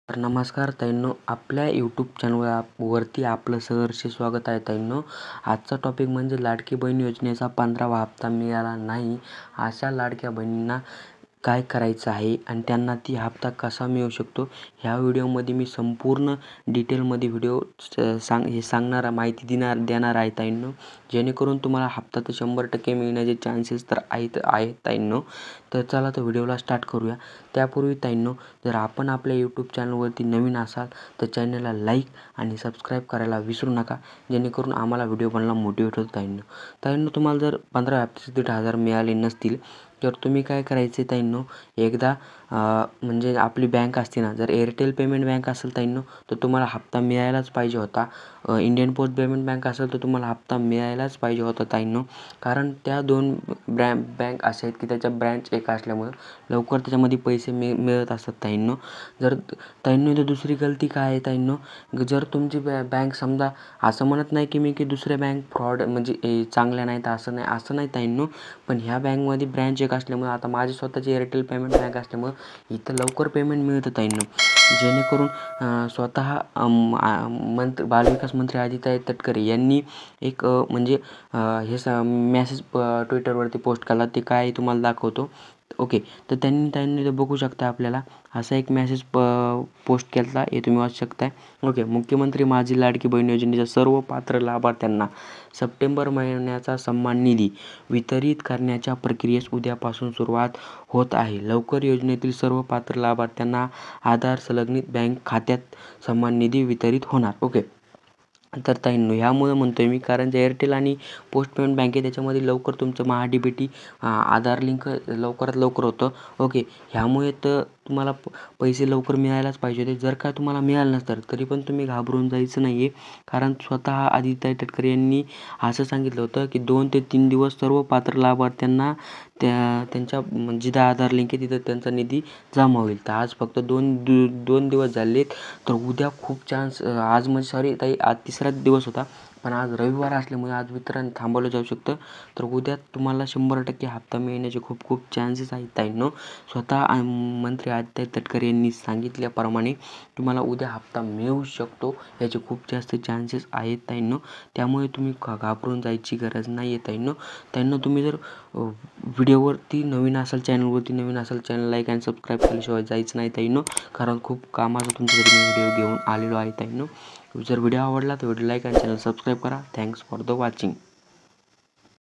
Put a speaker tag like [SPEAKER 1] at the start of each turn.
[SPEAKER 1] तर नमस्कार ताईंनो, आपल्या यूट्यूब चॅनलवरती आपलं सहर्ष स्वागत आहे ताईंनो. आजचा टॉपिक म्हणजे लाडकी बहीण योजनेचा 15वा हप्ता मिळाला नाही अशा लाडक्या बहिणींना काय करायचं आहे आणि त्यांना ती हप्ता कसा मिळू शकतो, ह्या व्हिडिओमध्ये मी संपूर्ण डिटेलमध्ये सांगणारा माहिती देणार आहे ताईंनो. जेणेकरून तुम्हाला हप्ता तर 100% मिळण्याचे चान्सेस तर आहेत ताईंनो. तर चला तर व्हिडिओला स्टार्ट करूया. त्यापूर्वी ताईंनो, जर आपण आपल्या यूट्यूब चॅनलवरती नवीन असाल तर चॅनलला लाईक आणि सबस्क्राईब करायला विसरू नका, जेणेकरून आम्हाला व्हिडिओ बनवायला मोटिवेट होतं ताईंनो. तुम्हाला जर 15 हप्त्याचे 1,500 मिळाले नसतील तर तुम्ही काय करायचे ताईंनो, एकदा म्हणजे आपली बँक असते ना, जर एअरटेल पेमेंट बँक असेल ताईंनो तर तुम्हाला हप्ता मिळायलाच पाहिजे होता. इंडियन पोस्ट पेमेंट बँक असेल तर तुम्हाला हप्ता मिळायलाच पाहिजे होता ताईंनो. कारण त्या दोन बँक अशा आहेत की त्याच्या ब्रँच एक असल्यामुळं लवकर त्याच्यामध्ये पैसे मिळत असतात ताईंनो. जर ताईंनो इथं दुसरी गलती काय आहे ताईंनो, जर तुमची बँक समजा, असं म्हणत नाही की मी की दुसऱ्या बँक फ्रॉड म्हणजे चांगल्या नाहीत, असं नाही ताईंनो. पण ह्या बँकमध्ये ब्रँच एक असल्यामुळे, आता माझी स्वतःची एअरटेल पेमेंट बँक असल्यामुळं इथं लवकर पेमेंट मिळतं ताईंनो. जेणेकरून स्वतः बालविकास मंत्री आदित्य तटकरे यांनी एक म्हणजे मेसेज ट्विटरवरती पोस्ट केला. ते काय तुम्हाला दाखवतो. ओके, तर त्यांनी ते बघू शकता. आपल्याला असा एक मेसेज पोस्ट केला, हे तुम्ही वाचू शकताय. ओके, मुख्यमंत्री माझी लाडकी बहीण योजनेच्या सर्व पात्र लाभार्थ्यांना सप्टेंबर महिन्याचा सन्मान निधी वितरित करण्याच्या प्रक्रियेस उद्यापासून सुरुवात होत आहे. लवकर योजनेतील सर्व पात्र लाभार्थ्यांना आधार संलग्नित बँक खात्यात सन्मान निधी वितरित होणार. ओके, तर ताईंनो ह्यामुळं म्हणतोय मी, कारण जे एअरटेल आणि पोस्ट पेमेंट बँक आहे त्याच्यामध्ये लवकर तुमचं महा-डी-बी-टी आधार लिंक लवकरात लवकर होतं. ओके, ह्यामुळे तर तुम्हाला पैसे लवकर मिळायलाच पाहिजे होते. जर का तुम्हाला मिळालं नसतं तरी पण तुम्ही घाबरून जायचं नाही आहे. कारण स्वतः आदित्य तटकरे यांनी असं सांगितलं होतं की 2 ते 3 दिवस सर्व पात्र लाभार्थ्यांना त्यांच्या जिथं आधार लिंक आहे तिथं त्यांचा निधी जमा होईल. तर आज फक्त दोन दिवस झालेत. तर उद्या खूप चान्स, आज म्हणजे सॉरी ताई, आज तिसरा दिवस होता, पण आज रविवार असल्यामुळे आज वितरण थांबवलं जाऊ शकतं. तर उद्या तुम्हाला 100% हप्ता मिळण्याचे खूप खूप चान्सेस आहेत ताईंनो. स्वतः मंत्री आदित्य तटकरे यांनी सांगितल्याप्रमाणे तुम्हाला उद्या हप्ता मिळू शकतो, याचे खूप जास्त चान्सेस आहेत ताईंनो. त्यामुळे तुम्ही घाबरून जायची गरज नाही आहे ताईंनो. तुम्ही जर व्हिडिओवरती नवीन असाल, चॅनलवरती नवीन असाल, चॅनल लाईक आणि सबस्क्राईब केल्याशिवाय जायचं नाही ताईंनो. कारण खूप कामाचा तुमच्यासाठी मी व्हिडिओ घेऊन आलेलो आहे ताईंनो. जर व्हिडिओ आवडला तर व्हिडिओ लाईक आणि चॅनल सबस्क्राईब करा. Thanks for the watching.